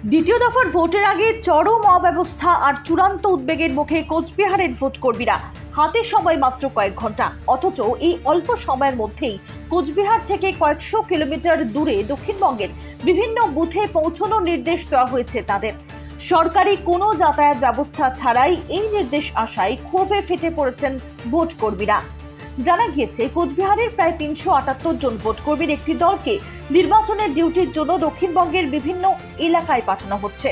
দ্বিতীয় দফার ভোটের আগে চরম অব্যবস্থা আর চূড়ান্ত উদ্বেগের মুখে কোচবিহারের ভোট কর্মীরা। হাতে সময় মাত্র কয়েক ঘন্টা, অথচ এই অল্প সময়ের মধ্যেই কোচবিহার থেকে কয়েকশো কিলোমিটার দূরে দক্ষিণবঙ্গের বিভিন্ন বুথে পৌঁছানোর নির্দেশ দেওয়া হয়েছে তাদের। সরকারি কোনো যাতায়াত ব্যবস্থা ছাড়াই এই নির্দেশ আসায় ক্ষোভে ফেটে পড়েছেন ভোট কর্মীরা। জানা গিয়েছে, কোচবিহারের প্রায় ৩৭৮ জন ভোটকর্মীর একটি দলকে নির্বাচনের ডিউটির জন্য দক্ষিণবঙ্গের বিভিন্ন এলাকায় পাঠানো হচ্ছে।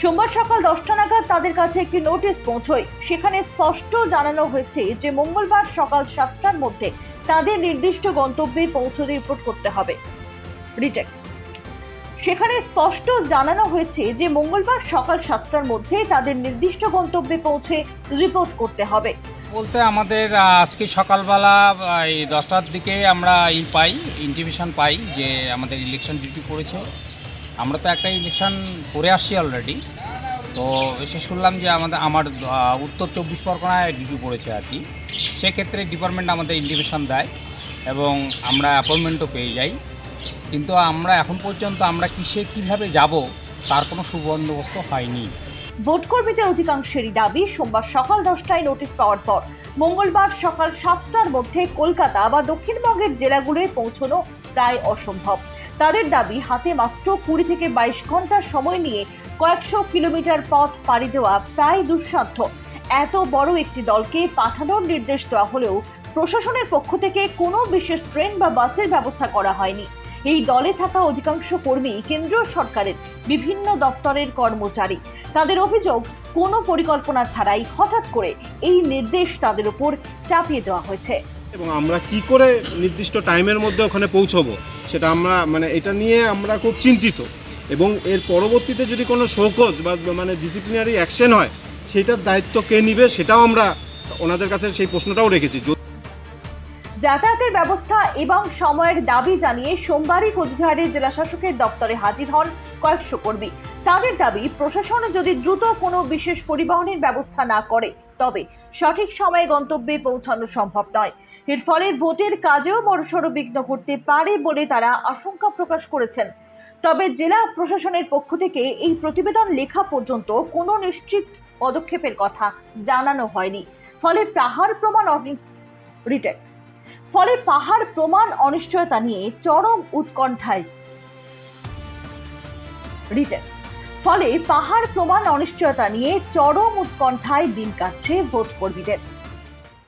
সোমবার সকাল 10টা নাগাদ তাদের কাছে একটি নোটিশ পৌঁছয়। সেখানে স্পষ্ট জানানো হয়েছে যে মঙ্গলবার সকাল 7টার মধ্যে তাদের নির্দিষ্ট গন্তব্যে পৌঁছে রিপোর্ট করতে হবে। সেখানে স্পষ্ট জানানো হয়েছে যে মঙ্গলবার সকাল 7টার মধ্যে তাদের নির্দিষ্ট গন্তব্যে পৌঁছে রিপোর্ট করতে হবে। বলতে আমাদের আজকে সকালবেলা এই 10টার দিকে আমরা ইনটিমেশন পাই যে আমাদের ইলেকশন ডিউটি পড়েছে। আমরা তো একটা ইলেকশন করে আসছি অলরেডি, তো এসে শুনলাম যে আমার উত্তর 24 পরগনায় ডিউটি পড়েছে আর কি। সেক্ষেত্রে ডিপার্টমেন্ট আমাদের ইনটিমেশন দেয় এবং আমরা অ্যাপয়েন্টমেন্টও পেয়ে যাই, কিন্তু আমরা এখন পর্যন্ত আমরা কীভাবে যাব তার কোনো সুবন্দোবস্ত হয়নি। ভোটকর্মীদের অধিকাংশেরই দাবি, সোমবার সকাল 10টায় নোটিশ পাওয়ার পর মঙ্গলবার সকাল 7টার মধ্যে কলকাতা বা দক্ষিণবঙ্গের জেলাগুলোয় পৌঁছানো প্রায় অসম্ভব। তাদের দাবি, হাতে মাত্র 20 থেকে 22 ঘন্টা সময় নিয়ে কয়েকশো কিলোমিটার পথ পাড়ি দেওয়া প্রায় দুঃসাধ্য। এত বড় একটি দলকে পাঠানোর নির্দেশ দেওয়া হলেও প্রশাসনের পক্ষ থেকে কোনো বিশেষ ট্রেন বা বাসের ব্যবস্থা করা হয়নি। এই দলে থাকা অধিকাংশ কর্মী কেন্দ্রীয় সরকারের বিভিন্ন দপ্তরের কর্মচারী। তাদের অভিযোগ, কোনো পরিকল্পনা ছাড়াই হঠাৎ করে এই নির্দেশ তাদের উপর চাপিয়ে দেওয়া হয়েছে। এবং আমরা কি করে নির্দিষ্ট টাইমের মধ্যে ওখানে পৌঁছবো সেটা আমরা এটা নিয়ে আমরা খুব চিন্তিত। এবং এর পরবর্তীতে যদি কোনো শোকজ বা ডিসিপ্লিনারি অ্যাকশন হয়, সেটার দায়িত্ব কে নেবে সেটাও আমরা ওনাদের কাছে সেই প্রশ্নটাও রেখেছি। যাতায়াতের ব্যবস্থা এবং সময়ের দাবি জানিয়ে সোমবারই কোচবিহারের জেলা শাসকের দপ্তরে হাজির হন কয়েকশো কর্মী। তাদের দাবি, প্রশাসন যদি দ্রুত কোনো বিশেষ পরিবহনের ব্যবস্থা না করে তবে সঠিক সময়ে গন্তব্যে পৌঁছানো সম্ভব নয়। এর ফলে ভোটের কাজেও বড়সড় বিঘ্ন ঘটতে পারে বলে তারা আশঙ্কা প্রকাশ করেছেন। তবে জেলা প্রশাসনের পক্ষ থেকে এই প্রতিবেদন লেখা পর্যন্ত কোনো নিশ্চিত পদক্ষেপের কথা জানানো হয়নি। ফলে পাহাড় প্রমাণ অনিশ্চয়তা নিয়ে চরম উৎকণ্ঠায় দিন কাটছে ভোট কর্মীদের।